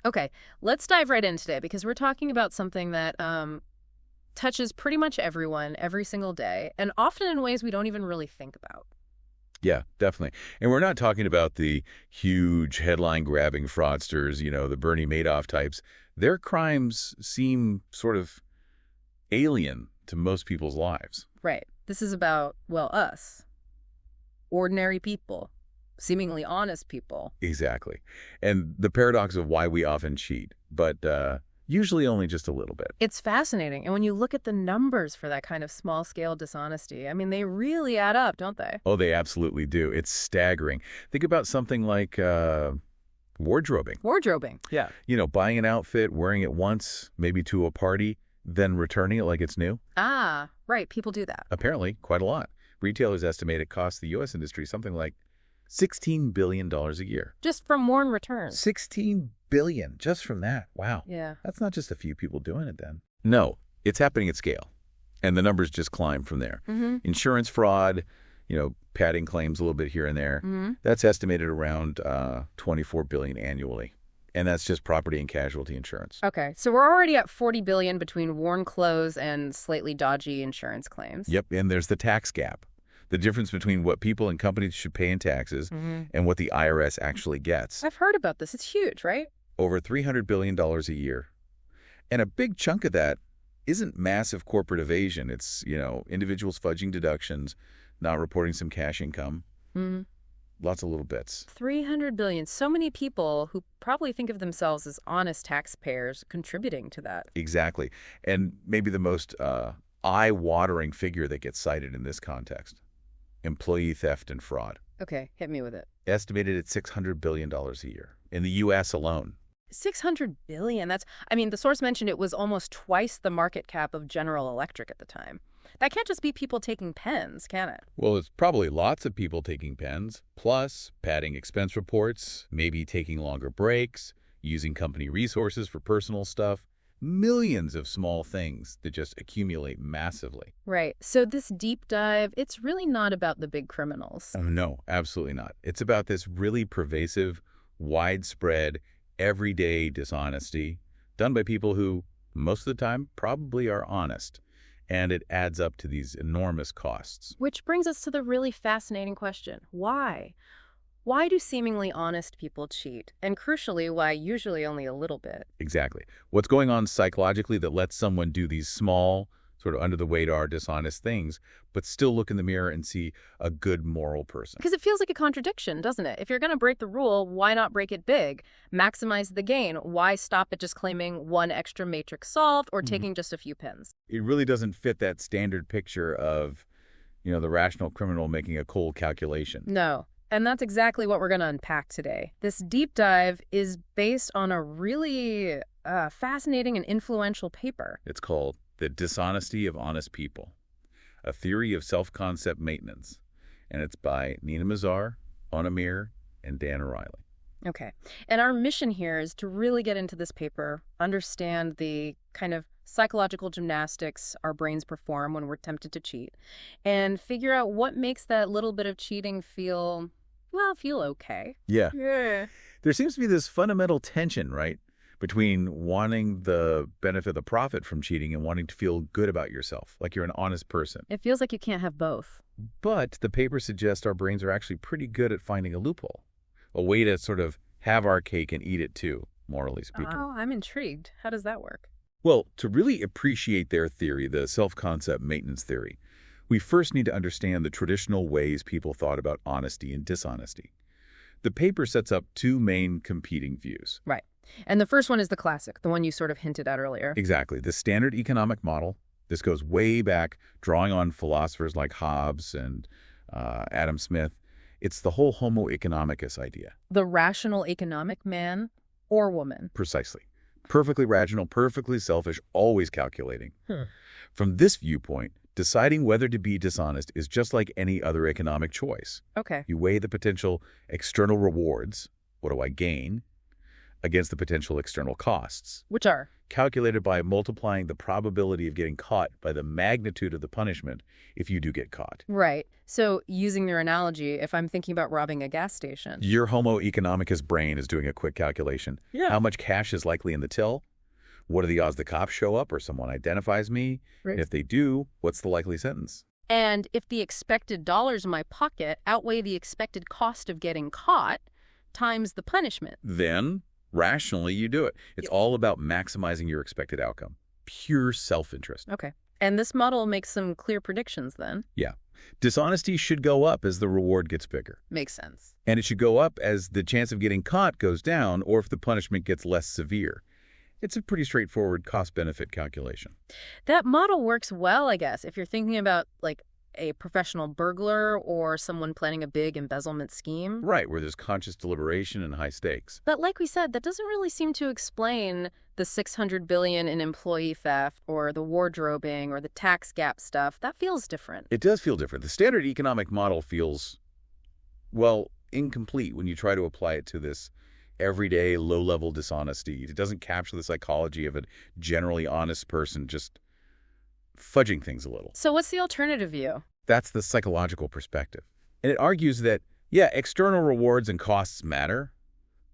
Okay, let's dive right in today because we're talking about something that touches pretty much everyone every single day, and often in ways we don't even really think about. Yeah, definitely. And we're not talking about the huge headline-grabbing fraudsters, the Bernie Madoff types. Their crimes seem sort of alien to most people's lives. Right. This is about, well, us. Ordinary people. Seemingly honest people. Exactly. And the paradox of why we often cheat, but usually only just a little bit. It's fascinating. And when you look at the numbers for that kind of small-scale dishonesty, I mean, they really add up, don't they? Oh, they absolutely do. It's staggering. Think about something like wardrobing. Wardrobing. Yeah. Buying an outfit, wearing it once, maybe to a party, then returning it like it's new. Ah, right. People do that. Apparently, quite a lot. Retailers estimate it costs the U.S. industry something like $16 billion a year. Just from worn returns. $16 billion just from that. Wow. Yeah. That's not just a few people doing it then. No, it's happening at scale. And the numbers just climb from there. Mm-hmm. Insurance fraud, padding claims a little bit here and there. Mm-hmm. That's estimated around $24 billion annually. And that's just property and casualty insurance. Okay, so we're already at $40 billion between worn clothes and slightly dodgy insurance claims. Yep, and there's the tax gap. The difference between what people and companies should pay in taxes and what the IRS actually gets. I've heard about this. It's huge, right? Over $300 billion a year. And a big chunk of that isn't massive corporate evasion. It's, individuals fudging deductions, not reporting some cash income. Mm-hmm. Lots of little bits. 300 billion. So many people who probably think of themselves as honest taxpayers contributing to that. Exactly. And maybe the most eye-watering figure that gets cited in this context. Employee theft and fraud. Okay, hit me with it. Estimated at $600 billion a year in the U.S. alone. 600 billion. The source mentioned it was almost twice the market cap of General Electric at the time. That can't just be people taking pens, can it? Well, it's probably lots of people taking pens, plus padding expense reports, maybe taking longer breaks, using company resources for personal stuff. Millions of small things that just accumulate massively. Right. So this deep dive, it's really not about the big criminals. No, absolutely not. It's about this really pervasive, widespread, everyday dishonesty done by people who, most of the time, probably are honest. And it adds up to these enormous costs. Which brings us to the really fascinating question. Why? Why do seemingly honest people cheat? And crucially, why usually only a little bit? Exactly. What's going on psychologically that lets someone do these small, sort of under-the-radar, dishonest things, but still look in the mirror and see a good moral person? Because it feels like a contradiction, doesn't it? If you're going to break the rule, why not break it big? Maximize the gain. Why stop at just claiming one extra matrix solved or taking just a few pins? It really doesn't fit that standard picture of, the rational criminal making a cold calculation. No. And that's exactly what we're going to unpack today. This deep dive is based on a really fascinating and influential paper. It's called The Dishonesty of Honest People, a theory of self-concept maintenance. And it's by Nina Mazar, Amir, and Dan Ariel. Okay. And our mission here is to really get into this paper, understand the kind of psychological gymnastics our brains perform when we're tempted to cheat, and figure out what makes that little bit of cheating feel okay. Yeah. There seems to be this fundamental tension, right, between wanting the benefit, the profit from cheating and wanting to feel good about yourself, like you're an honest person. It feels like you can't have both. But the paper suggests our brains are actually pretty good at finding a loophole, a way to sort of have our cake and eat it too, morally speaking. Oh, I'm intrigued. How does that work? Well, to really appreciate their theory, the self-concept maintenance theory, we first need to understand the traditional ways people thought about honesty and dishonesty. The paper sets up two main competing views. Right. And the first one is the classic, the one you sort of hinted at earlier. Exactly. The standard economic model. This goes way back, drawing on philosophers like Hobbes and Adam Smith. It's the whole homo economicus idea. The rational economic man or woman. Precisely. Perfectly rational, perfectly selfish, always calculating. From this viewpoint, deciding whether to be dishonest is just like any other economic choice. Okay. You weigh the potential external rewards. What do I gain? against the potential external costs, Which are? calculated by multiplying the probability of getting caught by the magnitude of the punishment if you do get caught. Right. So using your analogy, if I'm thinking about robbing a gas station. Your Homo economicus brain is doing a quick calculation. Yeah. How much cash is likely in the till? What are the odds the cops show up or someone identifies me? Right. And if they do, what's the likely sentence? And if the expected dollars in my pocket outweigh the expected cost of getting caught times the punishment. Then, rationally, you do it. It's all about maximizing your expected outcome. Pure self-interest. Okay. And this model makes some clear predictions then. Yeah. Dishonesty should go up as the reward gets bigger. Makes sense. And it should go up as the chance of getting caught goes down or if the punishment gets less severe. It's a pretty straightforward cost-benefit calculation. That model works well, I guess, if you're thinking about, like, a professional burglar or someone planning a big embezzlement scheme. Right, where there's conscious deliberation and high stakes. But like we said, that doesn't really seem to explain the $600 billion in employee theft or the wardrobing or the tax gap stuff. That feels different. It does feel different. The standard economic model feels, well, incomplete when you try to apply it to this everyday low-level dishonesty. It doesn't capture the psychology of a generally honest person just fudging things a little. So what's the alternative view? That's the psychological perspective. And it argues that, yeah, external rewards and costs matter,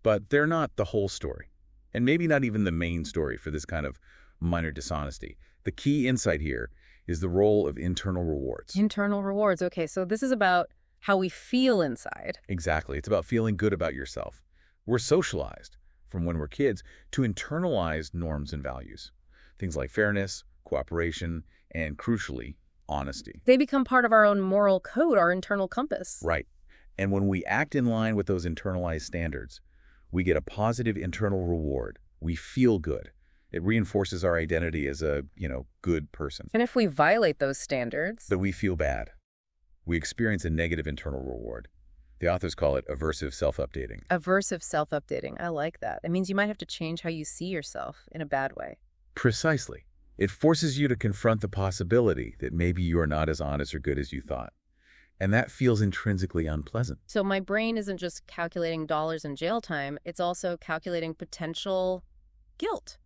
but they're not the whole story. And maybe not even the main story for this kind of minor dishonesty. The key insight here is the role of internal rewards. Internal rewards. Okay, so this is about how we feel inside. Exactly. It's about feeling good about yourself. We're socialized from when we're kids to internalize norms and values. Things like fairness, cooperation, and crucially, honesty. They become part of our own moral code, our internal compass. Right. And when we act in line with those internalized standards, we get a positive internal reward. We feel good. It reinforces our identity as a, good person. And if we violate those standards? But we feel bad. We experience a negative internal reward. The authors call it aversive self-updating. Aversive self-updating. I like that. It means you might have to change how you see yourself in a bad way. Precisely. It forces you to confront the possibility that maybe you are not as honest or good as you thought. And that feels intrinsically unpleasant. So my brain isn't just calculating dollars in jail time, it's also calculating potential guilt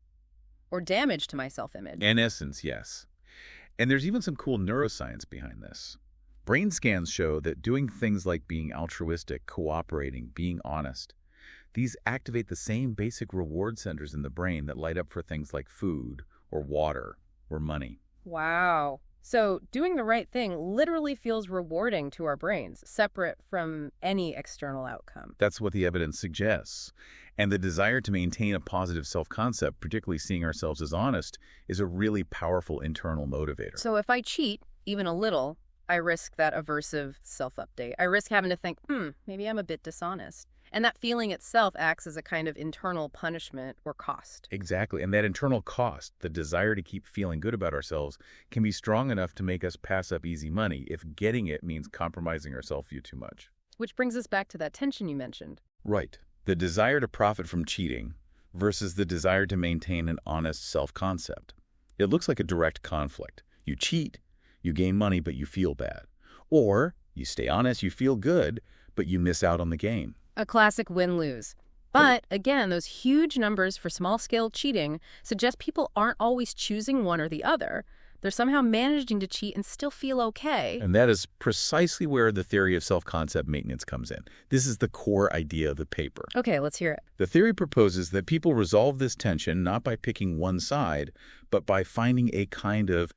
or damage to my self-image. In essence, yes. And there's even some cool neuroscience behind this. Brain scans show that doing things like being altruistic, cooperating, being honest, these activate the same basic reward centers in the brain that light up for things like food or water or money. Wow. So doing the right thing literally feels rewarding to our brains, separate from any external outcome. That's what the evidence suggests. And the desire to maintain a positive self-concept, particularly seeing ourselves as honest, is a really powerful internal motivator. So if I cheat, even a little, I risk that aversive self-update. I risk having to think, maybe I'm a bit dishonest. And that feeling itself acts as a kind of internal punishment or cost. Exactly. And that internal cost, the desire to keep feeling good about ourselves, can be strong enough to make us pass up easy money if getting it means compromising our self-view too much. Which brings us back to that tension you mentioned. Right. The desire to profit from cheating versus the desire to maintain an honest self-concept. It looks like a direct conflict. You cheat, you gain money, but you feel bad. Or you stay honest, you feel good, but you miss out on the gain. A classic win-lose. But, again, those huge numbers for small-scale cheating suggest people aren't always choosing one or the other. They're somehow managing to cheat and still feel okay. And that is precisely where the theory of self-concept maintenance comes in. This is the core idea of the paper. Okay, let's hear it. The theory proposes that people resolve this tension not by picking one side, but by finding a kind of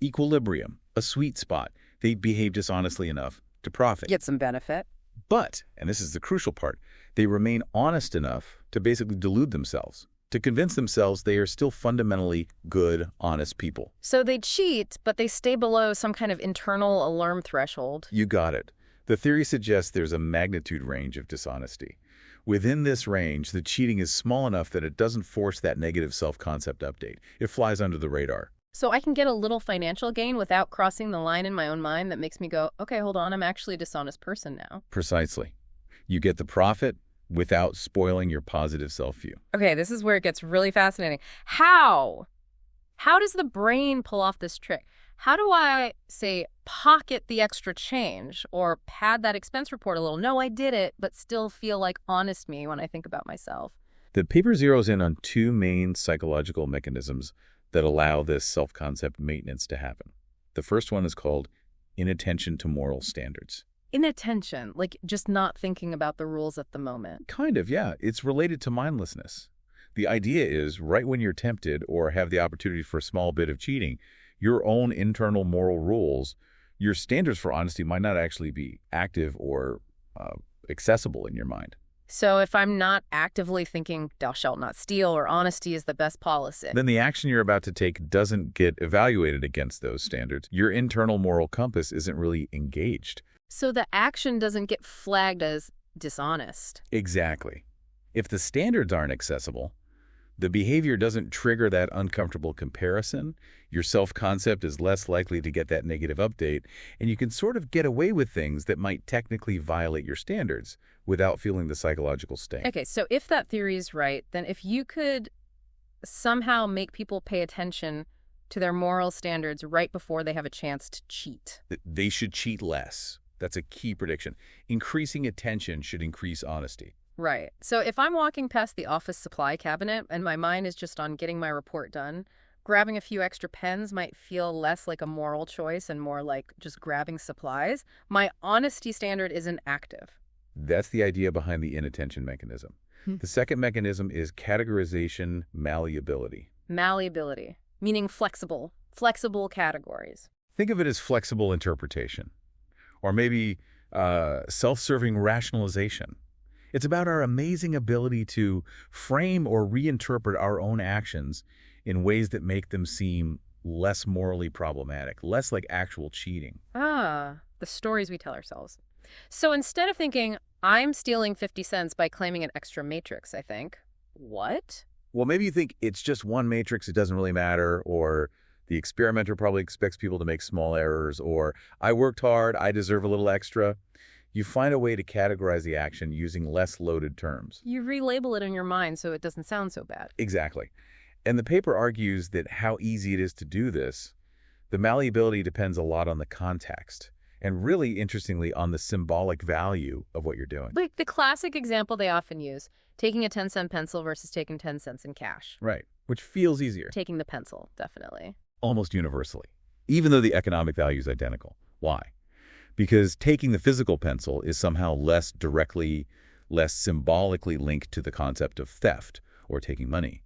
equilibrium, a sweet spot. They behave dishonestly enough to profit. Get some benefit. But, and this is the crucial part, they remain honest enough to basically delude themselves, to convince themselves they are still fundamentally good, honest people. So they cheat, but they stay below some kind of internal alarm threshold. You got it. The theory suggests there's a magnitude range of dishonesty. Within this range, the cheating is small enough that it doesn't force that negative self-concept update. It flies under the radar. So I can get a little financial gain without crossing the line in my own mind that makes me go, okay, hold on, I'm actually a dishonest person now. Precisely. You get the profit without spoiling your positive self-view. Okay, this is where it gets really fascinating. How? How does the brain pull off this trick? How do I, say, pocket the extra change or pad that expense report a little? No, I did it, but still feel like honest me when I think about myself. The paper zeroes in on two main psychological mechanisms that allow this self-concept maintenance to happen. The first one is called inattention to moral standards. Inattention, like just not thinking about the rules at the moment. Kind of, yeah. It's related to mindlessness. The idea is, right when you're tempted or have the opportunity for a small bit of cheating, your own internal moral rules, your standards for honesty might not actually be active or accessible in your mind. So if I'm not actively thinking, thou shalt not steal, or honesty is the best policy. Then the action you're about to take doesn't get evaluated against those standards. Your internal moral compass isn't really engaged. So the action doesn't get flagged as dishonest. Exactly. If the standards aren't accessible, the behavior doesn't trigger that uncomfortable comparison, your self-concept is less likely to get that negative update, and you can sort of get away with things that might technically violate your standards without feeling the psychological sting. Okay, so if that theory is right, then if you could somehow make people pay attention to their moral standards right before they have a chance to cheat. They should cheat less. That's a key prediction. Increasing attention should increase honesty. Right. So if I'm walking past the office supply cabinet and my mind is just on getting my report done, grabbing a few extra pens might feel less like a moral choice and more like just grabbing supplies. My honesty standard isn't active. That's the idea behind the inattention mechanism. The second mechanism is categorization malleability. Malleability, meaning flexible categories. Think of it as flexible interpretation, or maybe self-serving rationalization. It's about our amazing ability to frame or reinterpret our own actions in ways that make them seem less morally problematic, less like actual cheating. Ah, the stories we tell ourselves. So instead of thinking, I'm stealing 50 cents by claiming an extra matrix, I think, what? Well, maybe you think it's just one matrix, it doesn't really matter, or the experimenter probably expects people to make small errors, or I worked hard, I deserve a little extra. You find a way to categorize the action using less loaded terms. You relabel it in your mind so it doesn't sound so bad. Exactly. And the paper argues that how easy it is to do this, the malleability depends a lot on the context, and really, interestingly, on the symbolic value of what you're doing. Like the classic example they often use, taking a 10-cent pencil versus taking 10 cents in cash. Right, which feels easier. Taking the pencil, definitely. Almost universally, even though the economic value is identical. Why? Because taking the physical pencil is somehow less directly, less symbolically linked to the concept of theft or taking money.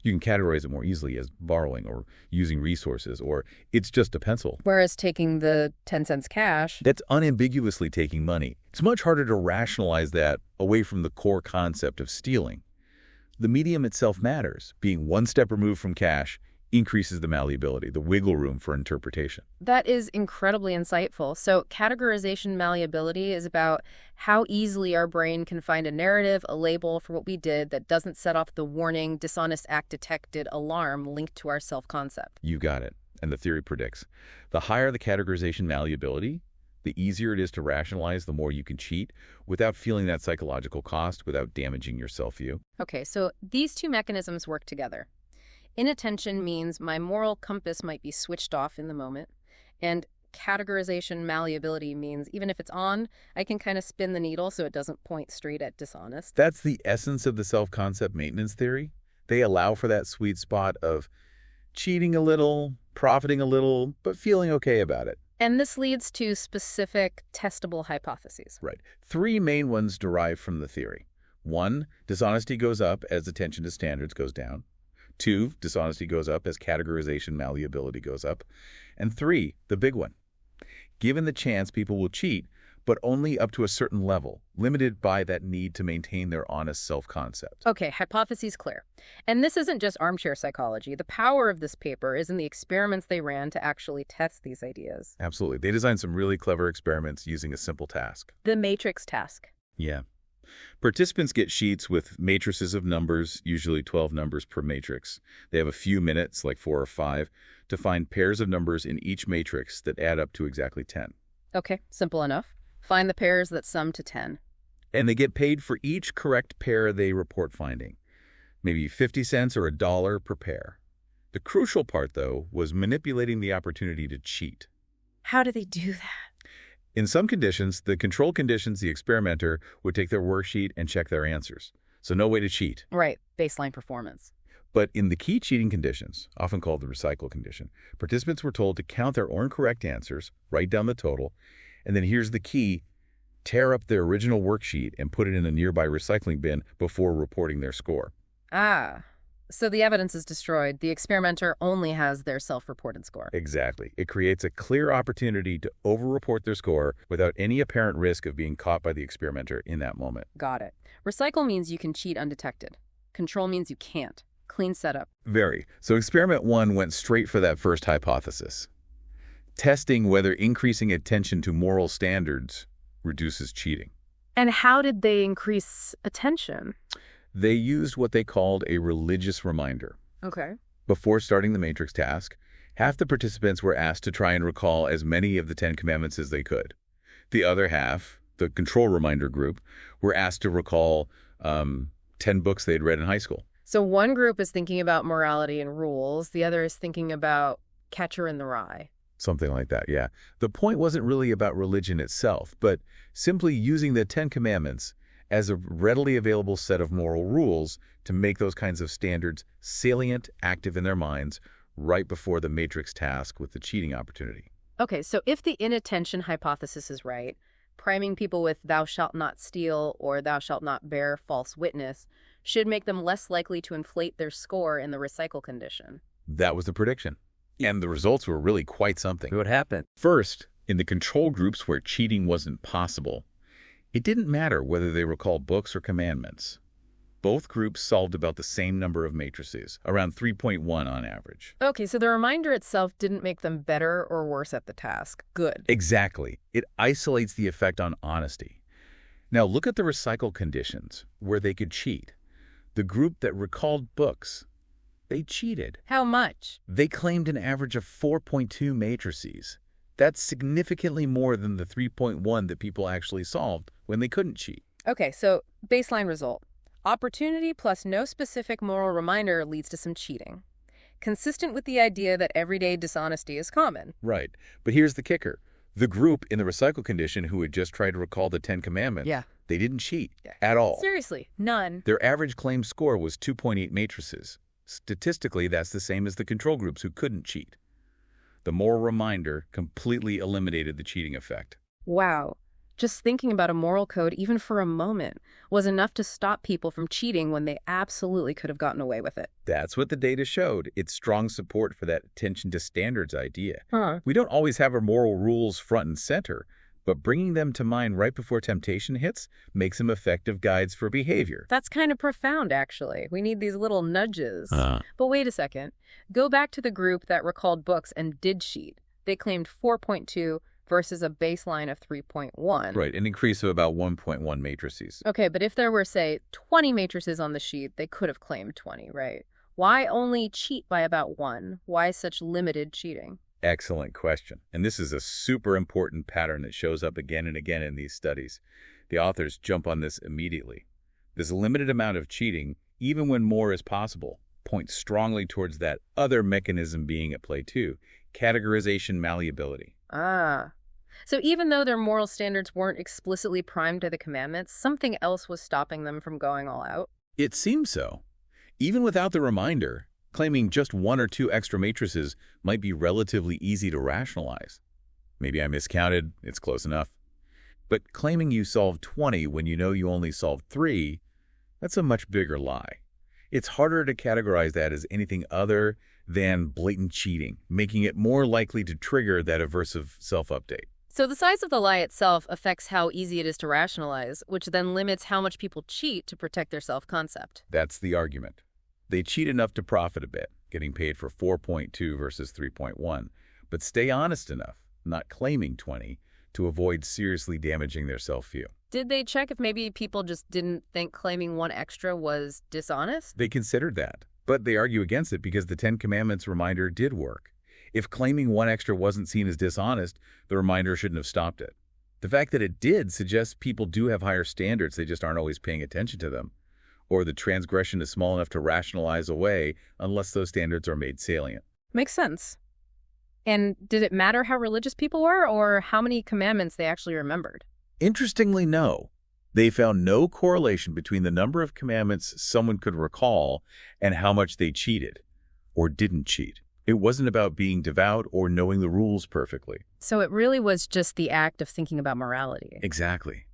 You can categorize it more easily as borrowing or using resources, or it's just a pencil. Whereas taking the 10 cents cash, That's unambiguously taking money. It's much harder to rationalize that away from the core concept of stealing. The medium itself matters. Being one step removed from cash increases the malleability, the wiggle room for interpretation. that is incredibly insightful. So categorization malleability is about how easily our brain can find a narrative, a label for what we did that doesn't set off the warning, dishonest act detected alarm linked to our self-concept. You got it. And the theory predicts, the higher the categorization malleability, the easier it is to rationalize, the more you can cheat without feeling that psychological cost, without damaging your self-view. Okay, so these two mechanisms work together. Inattention means my moral compass might be switched off in the moment, and categorization malleability means even if it's on, I can kind of spin the needle so it doesn't point straight at dishonest. That's the essence of the self-concept maintenance theory. They allow for that sweet spot of cheating a little, profiting a little, but feeling okay about it. And this leads to specific testable hypotheses. Right. Three main ones derive from the theory. 1, dishonesty goes up as attention to standards goes down. 2, dishonesty goes up as categorization malleability goes up. And 3, the big one. Given the chance, people will cheat, but only up to a certain level, limited by that need to maintain their honest self-concept. Okay, hypotheses clear. And this isn't just armchair psychology. The power of this paper is in the experiments they ran to actually test these ideas. Absolutely. They designed some really clever experiments using a simple task. The matrix task. Yeah. Participants get sheets with matrices of numbers, usually 12 numbers per matrix. They have a few minutes, like 4 or 5, to find pairs of numbers in each matrix that add up to exactly 10. Okay, simple enough. Find the pairs that sum to 10. And they get paid for each correct pair they report finding. Maybe 50 cents or $1 per pair. The crucial part, though, was manipulating the opportunity to cheat. How do they do that? In some conditions, the control conditions, the experimenter would take their worksheet and check their answers. so no way to cheat. Right, baseline performance. But in the key cheating conditions, often called the recycle condition, participants were told to count their incorrect answers, write down the total, and then here's the key, tear up their original worksheet and put it in a nearby recycling bin before reporting their score. Ah, so the evidence is destroyed. The experimenter only has their self-reported score. Exactly. It creates a clear opportunity to over-report their score without any apparent risk of being caught by the experimenter in that moment. Got it. Recycle means you can cheat undetected. Control means you can't. Clean setup. Very. So experiment 1 went straight for that first hypothesis, testing whether increasing attention to moral standards reduces cheating. And how did they increase attention? They used what they called a religious reminder. Okay. Before starting the matrix task, half the participants were asked to try and recall as many of the 10 commandments as they could. The other half, the control reminder group, were asked to recall 10 books they'd read in high school. So one group is thinking about morality and rules. The other is thinking about Catcher in the Rye. Something like that, yeah. The point wasn't really about religion itself, but simply using the 10 commandments as a readily available set of moral rules to make those kinds of standards salient, active in their minds right before the matrix task with the cheating opportunity. Okay, so if the inattention hypothesis is right, priming people with thou shalt not steal or thou shalt not bear false witness should make them less likely to inflate their score in the recycle condition. That was the prediction. And the results were really quite something. What happened? First, in the control groups where cheating wasn't possible, it didn't matter whether they recalled books or commandments. Both groups solved about the same number of matrices, around 3.1 on average. Okay, so the reminder itself didn't make them better or worse at the task. Good. Exactly. It isolates the effect on honesty. Now look at the recycle conditions where they could cheat. The group that recalled books, they cheated. How much? They claimed an average of 4.2 matrices. That's significantly more than the 3.1 that people actually solved when they couldn't cheat. Okay, so baseline result. Opportunity plus no specific moral reminder leads to some cheating. Consistent with the idea that everyday dishonesty is common. Right. But here's the kicker. The group in the recycle condition who had just tried to recall the 10 commandments, they didn't cheat at all. Seriously, none. Their average claimed score was 2.8 matrices. Statistically, that's the same as the control groups who couldn't cheat. The moral reminder completely eliminated the cheating effect. Wow. Just thinking about a moral code, even for a moment, was enough to stop people from cheating when they absolutely could have gotten away with it. That's what the data showed. It's strong support for that attention to standards idea. Huh. We don't always have our moral rules front and center, but bringing them to mind right before temptation hits makes them effective guides for behavior. That's kind of profound, actually. We need these little nudges. But wait a second. Go back to the group that recalled books and did cheat. They claimed 4.2 versus a baseline of 3.1. Right, an increase of about 1.1 matrices. Okay, but if there were, say, 20 matrices on the sheet, they could have claimed 20, right? Why only cheat by about 1? Why such limited cheating? Excellent question. And this is a super important pattern that shows up again and again in these studies. The authors jump on this immediately. This limited amount of cheating, even when more is possible, points strongly towards that other mechanism being at play too, categorization malleability. Ah. So even though their moral standards weren't explicitly primed to the commandments, something else was stopping them from going all out? It seems so. Even without the reminder, claiming just 1 or 2 extra matrices might be relatively easy to rationalize. Maybe I miscounted, it's close enough. But claiming you solved 20 when you know you only solved 3, that's a much bigger lie. It's harder to categorize that as anything other than blatant cheating, making it more likely to trigger that aversive self-update. So the size of the lie itself affects how easy it is to rationalize, which then limits how much people cheat to protect their self-concept. That's the argument. They cheat enough to profit a bit, getting paid for 4.2 versus 3.1, but stay honest enough, not claiming 20, to avoid seriously damaging their self-view. Did they check if maybe people just didn't think claiming 1 extra was dishonest? They considered that, but they argue against it because the 10 Commandments reminder did work. If claiming 1 extra wasn't seen as dishonest, the reminder shouldn't have stopped it. The fact that it did suggests people do have higher standards, they just aren't always paying attention to them. Or the transgression is small enough to rationalize away unless those standards are made salient. Makes sense. And did it matter how religious people were or how many commandments they actually remembered? Interestingly, no. They found no correlation between the number of commandments someone could recall and how much they cheated or didn't cheat. It wasn't about being devout or knowing the rules perfectly. So it really was just the act of thinking about morality. Exactly.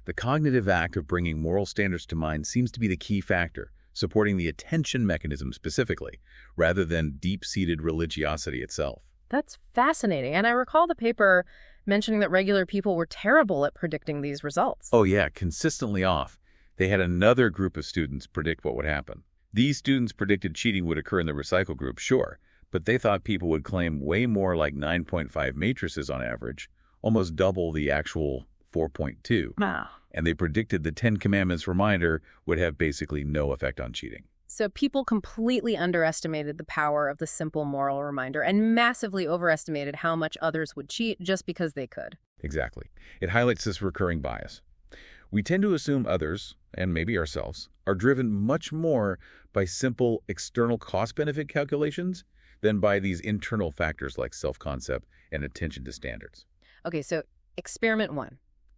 The cognitive act of bringing moral standards to mind seems to be the key factor, supporting the attention mechanism specifically, rather than deep-seated religiosity itself. That's fascinating. And I recall the paper mentioning that regular people were terrible at predicting these results. Oh yeah, consistently off. They had another group of students predict what would happen. These students predicted cheating would occur in the recycle group, sure, but they thought people would claim way more like 9.5 matrices on average, almost double the actual 4.2. Wow. And they predicted the 10 Commandments reminder would have basically no effect on cheating. So people completely underestimated the power of the simple moral reminder and massively overestimated how much others would cheat just because they could. Exactly. It highlights this recurring bias. We tend to assume others, and maybe ourselves, are driven much more by simple external cost-benefit calculations than by these internal factors like self-concept and attention to standards. Okay, so experiment 1.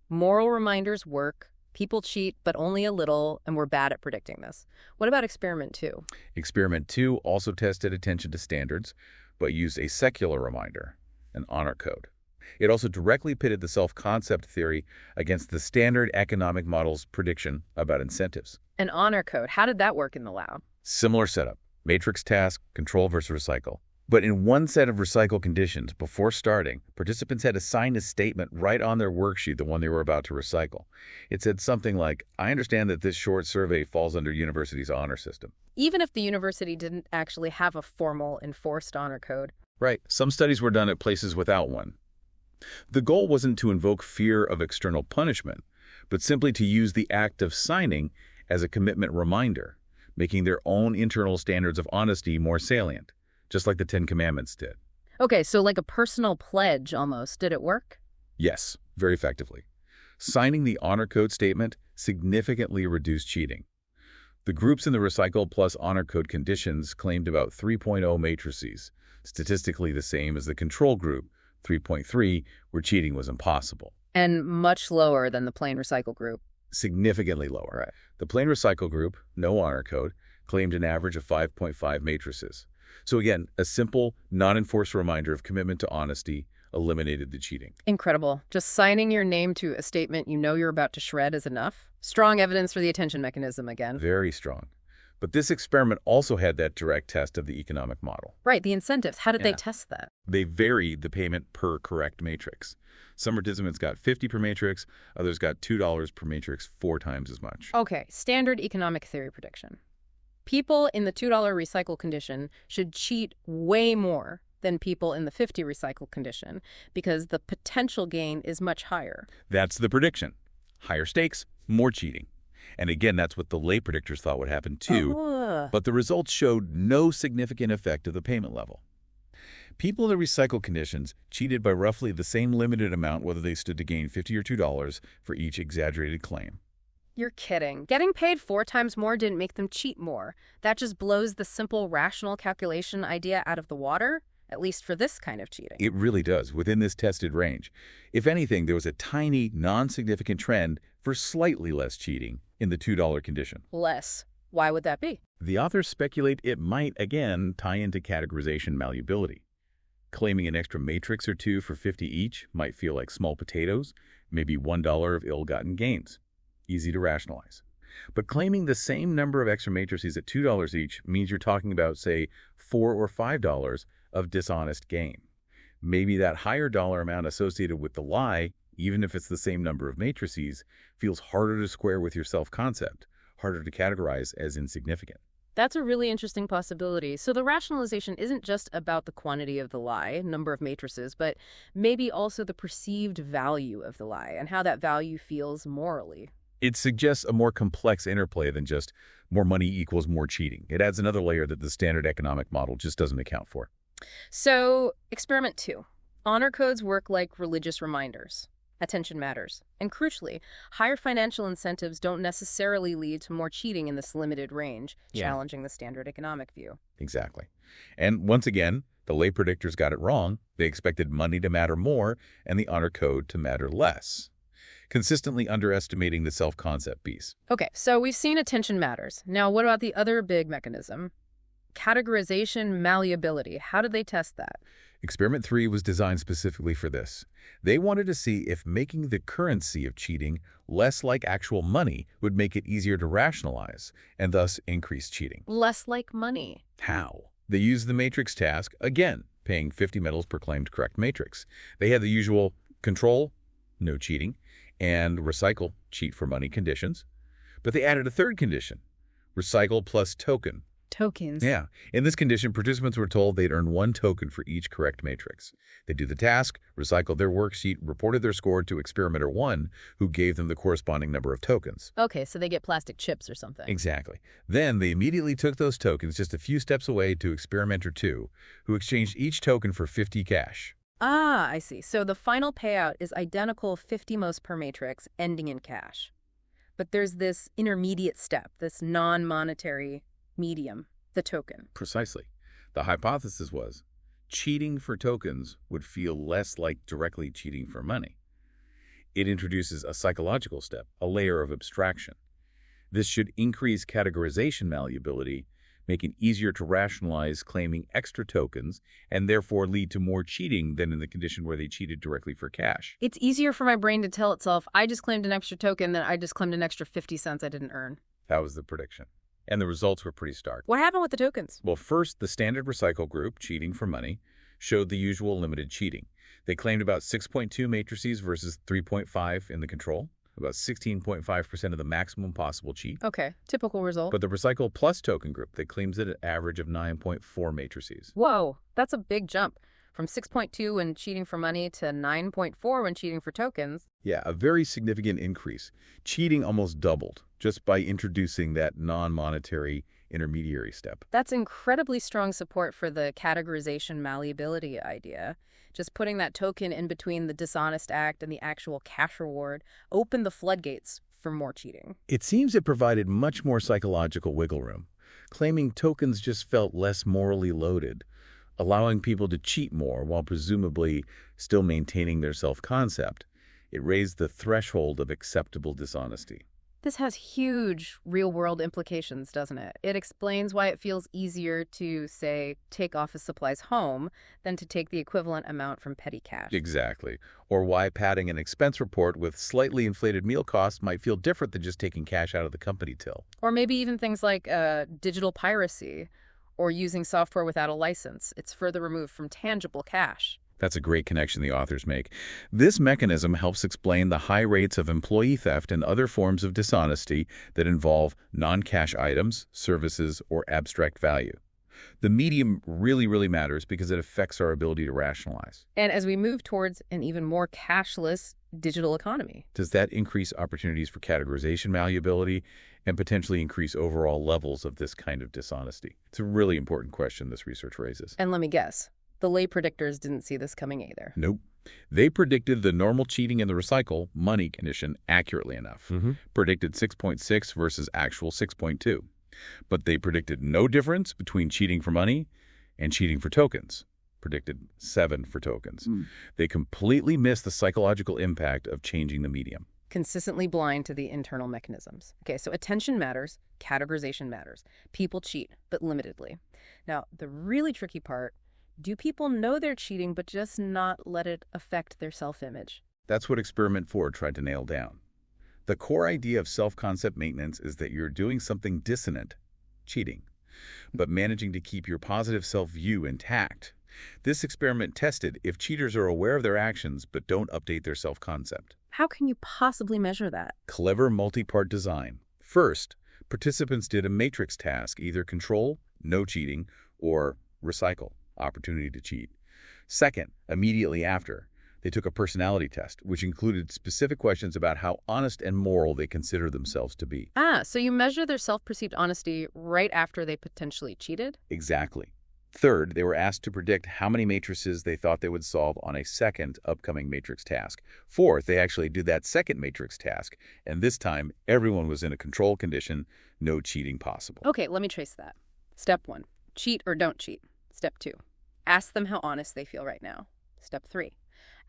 Moral reminders work. People cheat, but only a little, and we're bad at predicting this. What about experiment 2? Experiment 2 also tested attention to standards, but used a secular reminder, an honor code. It also directly pitted the self-concept theory against the standard economic model's prediction about incentives. An honor code. How did that work in the lab? Similar setup, matrix task, control versus recycle. But in one set of recycle conditions, before starting, participants had to sign a statement right on their worksheet, the one they were about to recycle. It said something like, I understand that this short survey falls under university's honor system. Even if the university didn't actually have a formal enforced honor code. Right. Some studies were done at places without one. The goal wasn't to invoke fear of external punishment, but simply to use the act of signing as a commitment reminder, making their own internal standards of honesty more salient, just like the 10 Commandments did. Okay, so like a personal pledge almost. Did it work? Yes, very effectively. Signing the honor code statement significantly reduced cheating. The groups in the Recycle plus honor code conditions claimed about 3.0 matrices, statistically the same as the control group, 3.3, where cheating was impossible. And much lower than the plain recycle group. Significantly lower. Right. The plain recycle group, no honor code, claimed an average of 5.5 matrices. So again, a simple, non-enforced reminder of commitment to honesty eliminated the cheating. Incredible. Just signing your name to a statement you know you're about to shred is enough. Strong evidence for the attention mechanism again. Very strong. But this experiment also had that direct test of the economic model. Right, the incentives. How did they test that? They varied the payment per correct matrix. Some participants got $50 per matrix, others got $2 per matrix, 4 times as much. Okay, standard economic theory prediction. People in the $2 recycle condition should cheat way more than people in the 50 recycle condition because the potential gain is much higher. That's the prediction. Higher stakes, more cheating. And again, that's what the lay predictors thought would happen too, but the results showed no significant effect of the payment level. People in the recycle conditions cheated by roughly the same limited amount whether they stood to gain $50 or $2 for each exaggerated claim. You're kidding. Getting paid 4 times more didn't make them cheat more. That just blows the simple rational calculation idea out of the water, at least for this kind of cheating. It really does, within this tested range. If anything, there was a tiny, non-significant trend for slightly less cheating in the $2 condition. Less. Why would that be? The authors speculate it might, again, tie into categorization malleability. Claiming an extra matrix or 2 for 50 each might feel like small potatoes, maybe $1 of ill-gotten gains. Easy to rationalize. But claiming the same number of extra matrices at $2 each means you're talking about, say, $4 or $5 of dishonest gain. Maybe that higher dollar amount associated with the lie, even if it's the same number of matrices, feels harder to square with your self-concept, harder to categorize as insignificant. That's a really interesting possibility. So the rationalization isn't just about the quantity of the lie, number of matrices, but maybe also the perceived value of the lie and how that value feels morally. It suggests a more complex interplay than just more money equals more cheating. It adds another layer that the standard economic model just doesn't account for. So, experiment 2. Honor codes work like religious reminders. Attention matters. And crucially, higher financial incentives don't necessarily lead to more cheating in this limited range, challenging the standard economic view. Exactly. And once again, the lay predictors got it wrong. They expected money to matter more and the honor code to matter less. consistently underestimating the self-concept piece. Okay, so we've seen attention matters. Now, what about the other big mechanism? Categorization malleability. How did they test that? Experiment 3 was designed specifically for this. They wanted to see if making the currency of cheating less like actual money would make it easier to rationalize, and thus increase cheating. Less like money. How? They used the matrix task, again, paying 50 medals per claimed correct matrix. They had the usual control, no cheating, and recycle, cheat for money conditions. But they added a third condition, recycle plus token. Tokens. Yeah. In this condition, participants were told they'd earn 1 token for each correct matrix. They do the task, recycled their worksheet, reported their score to experimenter 1, who gave them the corresponding number of tokens. Okay, so they get plastic chips or something. Exactly. Then they immediately took those tokens just a few steps away to experimenter 2, who exchanged each token for 50 cash. Ah, I see. So the final payout is identical 50 most per matrix, ending in cash. But there's this intermediate step, this non-monetary medium, the token. Precisely. The hypothesis was cheating for tokens would feel less like directly cheating for money. It introduces a psychological step, a layer of abstraction. This should increase categorization malleability, make it easier to rationalize claiming extra tokens, and therefore lead to more cheating than in the condition where they cheated directly for cash. It's easier for my brain to tell itself, I just claimed an extra token than I just claimed an extra 50 cents I didn't earn. That was the prediction. And the results were pretty stark. What happened with the tokens? Well, first, the standard recycle group, cheating for money, showed the usual limited cheating. They claimed about 6.2 matrices versus 3.5 in the control, about 16.5% of the maximum possible cheat. Okay, typical result. But the recycle plus token group, they claims it at an average of 9.4 matrices. Whoa, that's a big jump. From 6.2 when cheating for money to 9.4 when cheating for tokens. Yeah, a very significant increase. Cheating almost doubled just by introducing that non-monetary intermediary step. That's incredibly strong support for the categorization malleability idea. Just putting that token in between the dishonest act and the actual cash reward opened the floodgates for more cheating. It seems it provided much more psychological wiggle room. Claiming tokens just felt less morally loaded, allowing people to cheat more while presumably still maintaining their self-concept. It raised the threshold of acceptable dishonesty. This has huge real-world implications, doesn't it? It explains why it feels easier to, say, take office supplies home than to take the equivalent amount from petty cash. Exactly. Or why padding an expense report with slightly inflated meal costs might feel different than just taking cash out of the company till. Or maybe even things like digital piracy or using software without a license. It's further removed from tangible cash. That's a great connection the authors make. This mechanism helps explain the high rates of employee theft and other forms of dishonesty that involve non-cash items, services, or abstract value. The medium really matters because it affects our ability to rationalize. And as we move towards an even more cashless digital economy. Does that increase opportunities for categorization malleability and potentially increase overall levels of this kind of dishonesty? It's a really important question this research raises. And let me guess. The lay predictors didn't see this coming either. Nope. They predicted the normal cheating in the recycle money condition accurately enough. Predicted 6.6 versus actual 6.2. But they predicted no difference between cheating for money and cheating for tokens. Predicted 7 for tokens. They completely missed the psychological impact of changing the medium. Consistently blind to the internal mechanisms. Okay, so attention matters, categorization matters. People cheat, but limitedly. Now, the really tricky part, do people know they're cheating but just not let it affect their self-image? That's what Experiment 4 tried to nail down. The core idea of self-concept maintenance is that you're doing something dissonant, cheating, but managing to keep your positive self-view intact. This experiment tested if cheaters are aware of their actions but don't update their self-concept. How can you possibly measure that? Clever multi-part design. First, participants did a matrix task, either control, no cheating, or recycle, opportunity to cheat. Second, immediately after, they took a personality test, which included specific questions about how honest and moral they consider themselves to be. So you measure their self-perceived honesty right after they potentially cheated? Exactly. Third, they were asked to predict how many matrices they thought they would solve on a second upcoming matrix task. Fourth, they actually did that second matrix task, and this time everyone was in a control condition, no cheating possible. Okay, let me trace that. Step 1, cheat or don't cheat. Step 2, ask them how honest they feel right now. Step 3,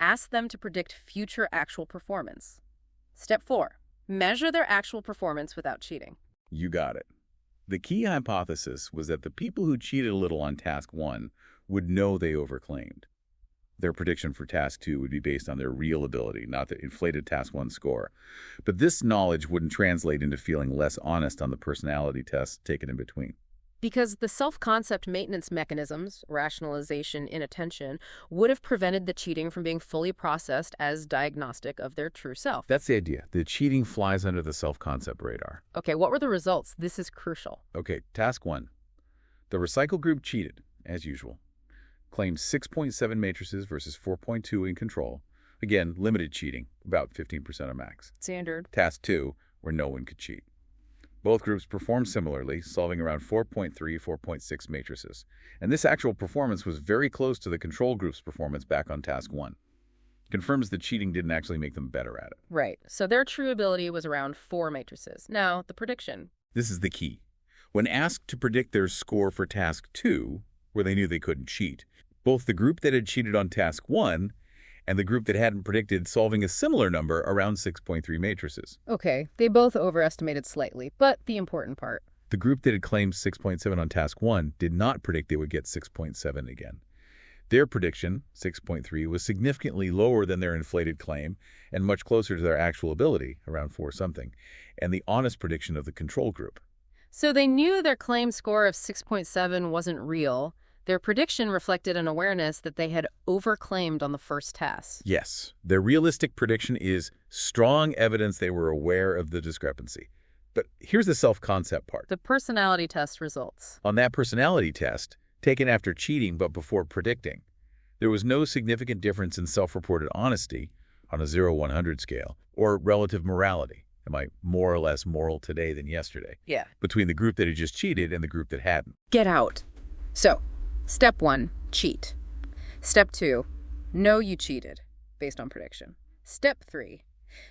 ask them to predict future actual performance. Step 4. Measure their actual performance without cheating. You got it. The key hypothesis was that the people who cheated a little on task 1 would know they overclaimed. Their prediction for task 2 would be based on their real ability, not the inflated task 1 score. But this knowledge wouldn't translate into feeling less honest on the personality tests taken in between. Because the self-concept maintenance mechanisms, rationalization, inattention, would have prevented the cheating from being fully processed as diagnostic of their true self. That's the idea. The cheating flies under the self-concept radar. Okay, what were the results? This is crucial. Okay, task 1. The recycle group cheated, as usual. Claimed 6.7 matrices versus 4.2 in control. Again, limited cheating, about 15% of max. Standard. Task 2, where no one could cheat. Both groups performed similarly, solving around 4.3, 4.6 matrices. And this actual performance was very close to the control group's performance back on task 1. Confirms that cheating didn't actually make them better at it. Right. So their true ability was around 4 matrices. Now, the prediction. This is the key. When asked to predict their score for task 2, where they knew they couldn't cheat, both the group that had cheated on task 1 and the group that hadn't predicted solving a similar number around 6.3 matrices. Okay, they both overestimated slightly, but the important part. The group that had claimed 6.7 on task 1 did not predict they would get 6.7 again. Their prediction, 6.3, was significantly lower than their inflated claim and much closer to their actual ability, around 4-something, and the honest prediction of the control group. So they knew their claim score of 6.7 wasn't real. Their prediction reflected an awareness that they had overclaimed on the first task. Yes, their realistic prediction is strong evidence they were aware of the discrepancy. But here's the self-concept part. The personality test results. On that personality test, taken after cheating but before predicting, there was no significant difference in self-reported honesty on a 0-100 scale or relative morality. Am I more or less moral today than yesterday? Yeah. Between the group that had just cheated and the group that hadn't. Get out. So, Step 1, cheat. Step 2, know you cheated, based on prediction. Step 3,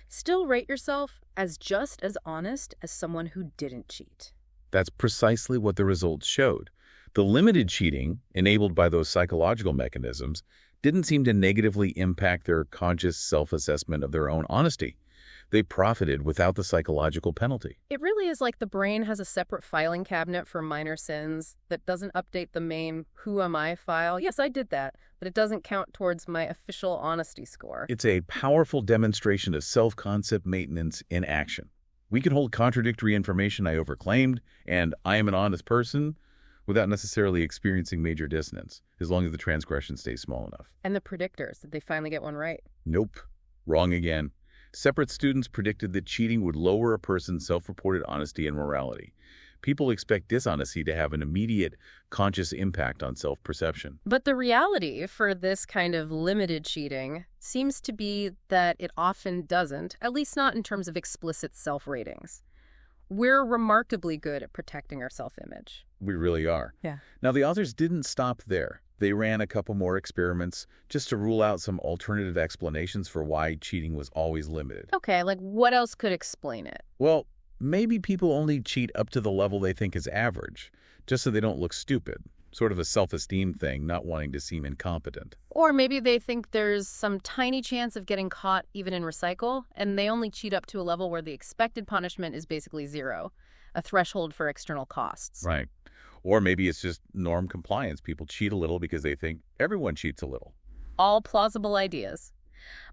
still rate yourself as just as honest as someone who didn't cheat. That's precisely what the results showed. The limited cheating, enabled by those psychological mechanisms, didn't seem to negatively impact their conscious self-assessment of their own honesty. They profited without the psychological penalty. It really is like the brain has a separate filing cabinet for minor sins that doesn't update the main "Who am I" file. Yes, I did that, but it doesn't count towards my official honesty score. It's a powerful demonstration of self-concept maintenance in action. We can hold contradictory information I overclaimed and I am an honest person without necessarily experiencing major dissonance, as long as the transgression stays small enough. And the predictors, did they finally get one right? Nope. Wrong again. Separate students predicted that cheating would lower a person's self-reported honesty and morality. People expect dishonesty to have an immediate, conscious impact on self-perception. But the reality for this kind of limited cheating seems to be that it often doesn't, at least not in terms of explicit self-ratings. We're remarkably good at protecting our self-image. We really are. Yeah. Now, the authors didn't stop there. They ran a couple more experiments just to rule out some alternative explanations for why cheating was always limited. Okay, like what else could explain it? Well, maybe people only cheat up to the level they think is average, just so they don't look stupid. Sort of a self-esteem thing, not wanting to seem incompetent. Or maybe they think there's some tiny chance of getting caught even in recycle, and they only cheat up to a level where the expected punishment is basically 0, a threshold for external costs. Right. Or maybe it's just norm compliance. People cheat a little because they think everyone cheats a little. All plausible ideas.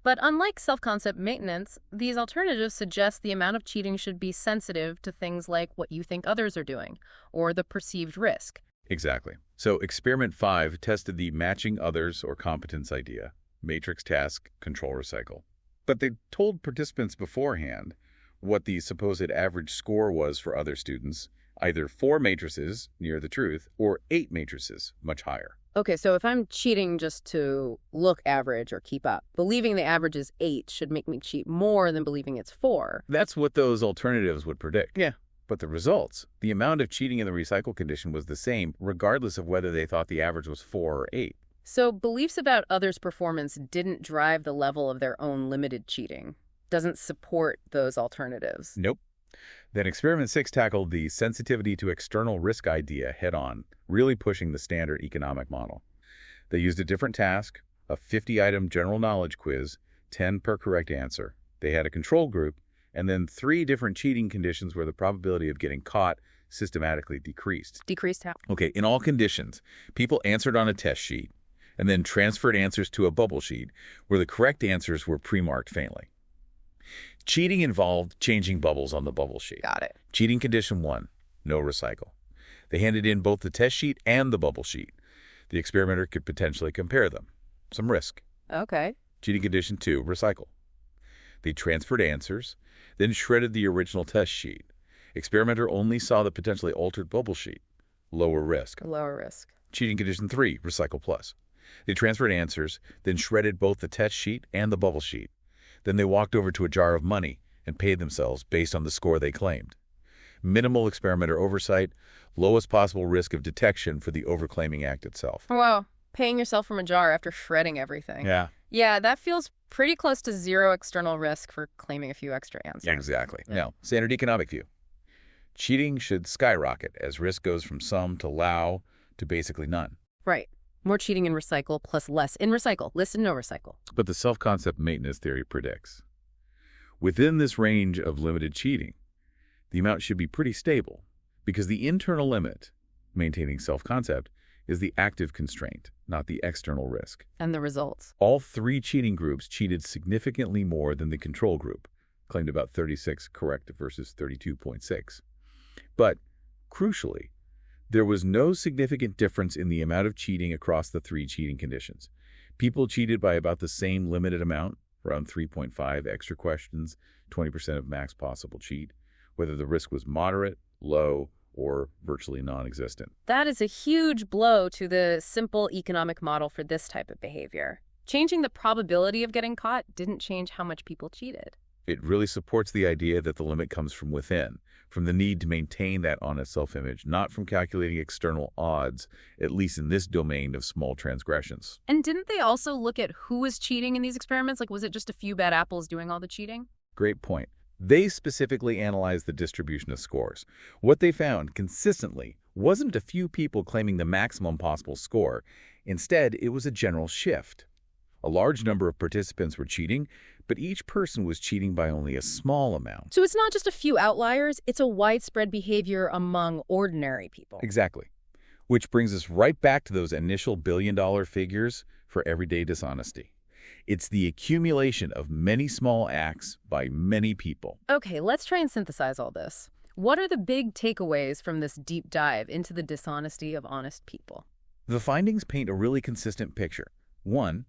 But unlike self-concept maintenance, these alternatives suggest the amount of cheating should be sensitive to things like what you think others are doing, or the perceived risk. Exactly. So experiment 5 tested the matching others or competence idea, matrix task, control recycle. But they told participants beforehand what the supposed average score was for other students, either 4 matrices, near the truth, or 8 matrices, much higher. Okay, so if I'm cheating just to look average or keep up, believing the average is 8 should make me cheat more than believing it's 4. That's what those alternatives would predict. Yeah. But the results, the amount of cheating in the recycle condition was the same, regardless of whether they thought the average was 4 or 8. So beliefs about others' performance didn't drive the level of their own limited cheating. Doesn't support those alternatives. Nope. Then experiment 6 tackled the sensitivity to external risk idea head-on, really pushing the standard economic model. They used a different task, a 50-item general knowledge quiz, 10 per correct answer. They had a control group, and then 3 different cheating conditions where the probability of getting caught systematically decreased. Decreased how? Okay, in all conditions, people answered on a test sheet and then transferred answers to a bubble sheet where the correct answers were pre-marked faintly. Cheating involved changing bubbles on the bubble sheet. Got it. Cheating condition 1, no recycle. They handed in both the test sheet and the bubble sheet. The experimenter could potentially compare them. Some risk. Okay. Cheating condition 2, recycle. They transferred answers, then shredded the original test sheet. Experimenter only saw the potentially altered bubble sheet. Lower risk. Lower risk. Cheating condition 3, recycle plus. They transferred answers, then shredded both the test sheet and the bubble sheet. Then they walked over to a jar of money and paid themselves based on the score they claimed. Minimal experimenter oversight, lowest possible risk of detection for the overclaiming act itself. Wow. Paying yourself from a jar after shredding everything. Yeah. Yeah, that feels pretty close to zero external risk for claiming a few extra answers. Exactly. Yeah. Now, standard economic view. Cheating should skyrocket as risk goes from some to low to basically none. Right. More cheating in recycle plus less in recycle. Less and no recycle. But the self-concept maintenance theory predicts, within this range of limited cheating, the amount should be pretty stable because the internal limit, maintaining self-concept, is the active constraint, not the external risk. And the results. All 3 cheating groups cheated significantly more than the control group, claimed about 36 correct versus 32.6. But, crucially, there was no significant difference in the amount of cheating across the 3 cheating conditions. People cheated by about the same limited amount, around 3.5 extra questions, 20% of max possible cheat, whether the risk was moderate, low, or virtually non-existent. That is a huge blow to the simple economic model for this type of behavior. Changing the probability of getting caught didn't change how much people cheated. It really supports the idea that the limit comes from within, from the need to maintain that honest self-image, not from calculating external odds, at least in this domain of small transgressions. And didn't they also look at who was cheating in these experiments? Like, was it just a few bad apples doing all the cheating? Great point. They specifically analyzed the distribution of scores. What they found consistently wasn't a few people claiming the maximum possible score. Instead, it was a general shift. A large number of participants were cheating, but each person was cheating by only a small amount. So it's not just a few outliers, it's a widespread behavior among ordinary people. Exactly. Which brings us right back to those initial billion-dollar figures for everyday dishonesty. It's the accumulation of many small acts by many people. Okay, let's try and synthesize all this. What are the big takeaways from this deep dive into the dishonesty of honest people? The findings paint a really consistent picture. 1,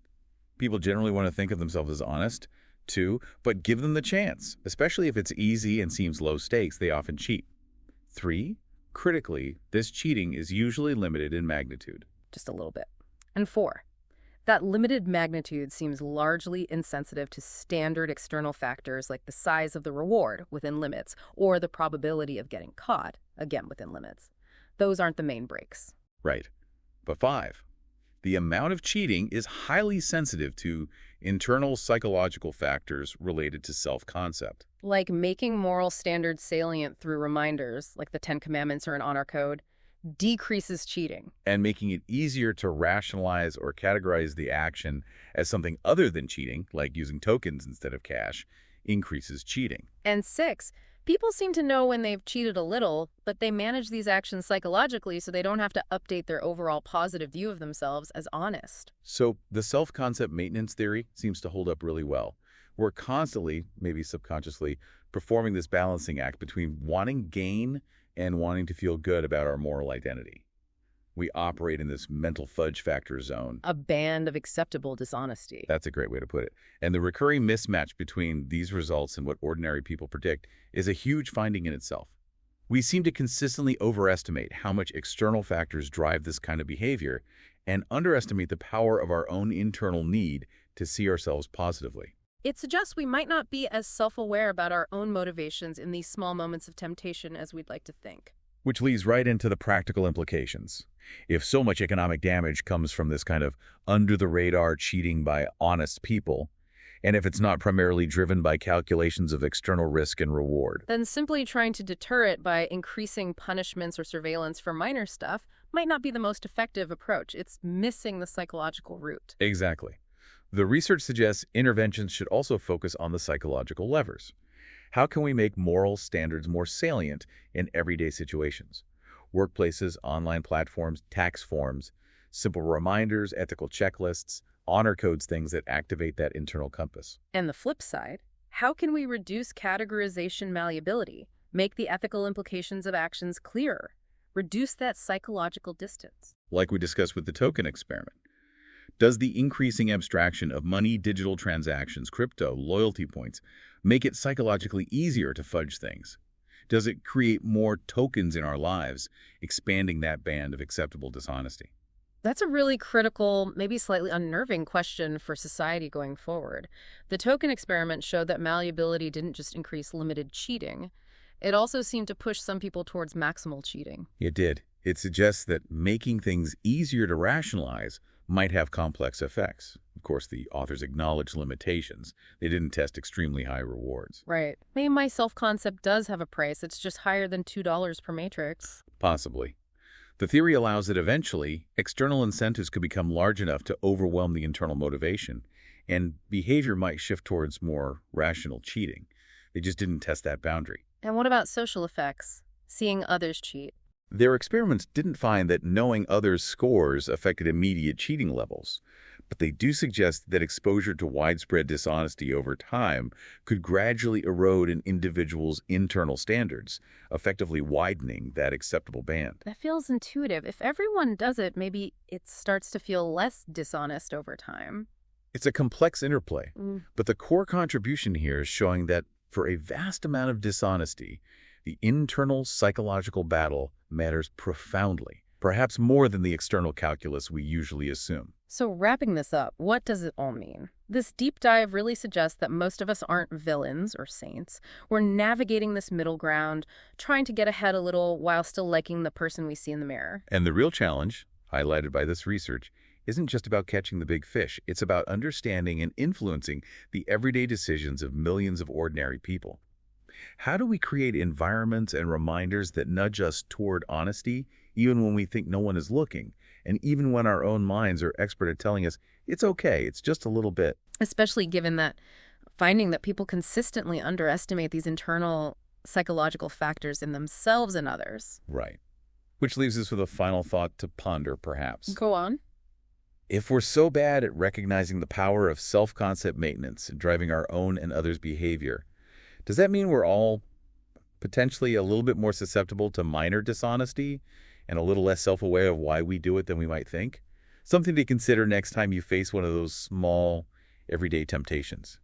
people generally want to think of themselves as honest. 2, but give them the chance. Especially if it's easy and seems low stakes, they often cheat. 3, critically, this cheating is usually limited in magnitude. Just a little bit. And 4, that limited magnitude seems largely insensitive to standard external factors like the size of the reward within limits or the probability of getting caught, again within limits. Those aren't the main breaks. Right. But 5, the amount of cheating is highly sensitive to internal psychological factors related to self-concept. Like making moral standards salient through reminders, like the 10 Commandments or an honor code, decreases cheating. And making it easier to rationalize or categorize the action as something other than cheating, like using tokens instead of cash, increases cheating. And 6, people seem to know when they've cheated a little, but they manage these actions psychologically so they don't have to update their overall positive view of themselves as honest. So the self-concept maintenance theory seems to hold up really well. We're constantly, maybe subconsciously, performing this balancing act between wanting gain and wanting to feel good about our moral identity. We operate in this mental fudge factor zone. A band of acceptable dishonesty. That's a great way to put it. And the recurring mismatch between these results and what ordinary people predict is a huge finding in itself. We seem to consistently overestimate how much external factors drive this kind of behavior and underestimate the power of our own internal need to see ourselves positively. It suggests we might not be as self-aware about our own motivations in these small moments of temptation as we'd like to think. Which leads right into the practical implications. If so much economic damage comes from this kind of under-the-radar cheating by honest people, and if it's not primarily driven by calculations of external risk and reward, then simply trying to deter it by increasing punishments or surveillance for minor stuff might not be the most effective approach. It's missing the psychological root. Exactly. The research suggests interventions should also focus on the psychological levers. How can we make moral standards more salient in everyday situations? Workplaces, online platforms, tax forms, simple reminders, ethical checklists, honor codes, things that activate that internal compass. And the flip side, how can we reduce categorization malleability, make the ethical implications of actions clearer, reduce that psychological distance? Like we discussed with the token experiment. Does the increasing abstraction of money, digital transactions, crypto, loyalty points make it psychologically easier to fudge things? Does it create more tokens in our lives, expanding that band of acceptable dishonesty? That's a really critical, maybe slightly unnerving question for society going forward. The token experiment showed that malleability didn't just increase limited cheating. It also seemed to push some people towards maximal cheating. It did. It suggests that making things easier to rationalize might have complex effects. Of course, the authors acknowledge limitations. They didn't test extremely high rewards. Right. Maybe my self-concept does have a price. It's just higher than $2 per matrix. Possibly. The theory allows that eventually, external incentives could become large enough to overwhelm the internal motivation, and behavior might shift towards more rational cheating. They just didn't test that boundary. And what about social effects? Seeing others cheat. Their experiments didn't find that knowing others' scores affected immediate cheating levels, but they do suggest that exposure to widespread dishonesty over time could gradually erode an individual's internal standards, effectively widening that acceptable band. That feels intuitive. If everyone does it, maybe it starts to feel less dishonest over time. It's a complex interplay, Mm. but the core contribution here is showing that for a vast amount of dishonesty, the internal psychological battle matters profoundly, perhaps more than the external calculus we usually assume. So wrapping this up, what does it all mean? This deep dive really suggests that most of us aren't villains or saints. We're navigating this middle ground, trying to get ahead a little while still liking the person we see in the mirror. And the real challenge, highlighted by this research, isn't just about catching the big fish. It's about understanding and influencing the everyday decisions of millions of ordinary people. How do we create environments and reminders that nudge us toward honesty, even when we think no one is looking, and even when our own minds are expert at telling us, it's okay, it's just a little bit? Especially given that finding that people consistently underestimate these internal psychological factors in themselves and others. Right. Which leaves us with a final thought to ponder, perhaps. Go on. If we're so bad at recognizing the power of self-concept maintenance and driving our own and others' behavior, does that mean we're all potentially a little bit more susceptible to minor dishonesty and a little less self-aware of why we do it than we might think? Something to consider next time you face one of those small, everyday temptations.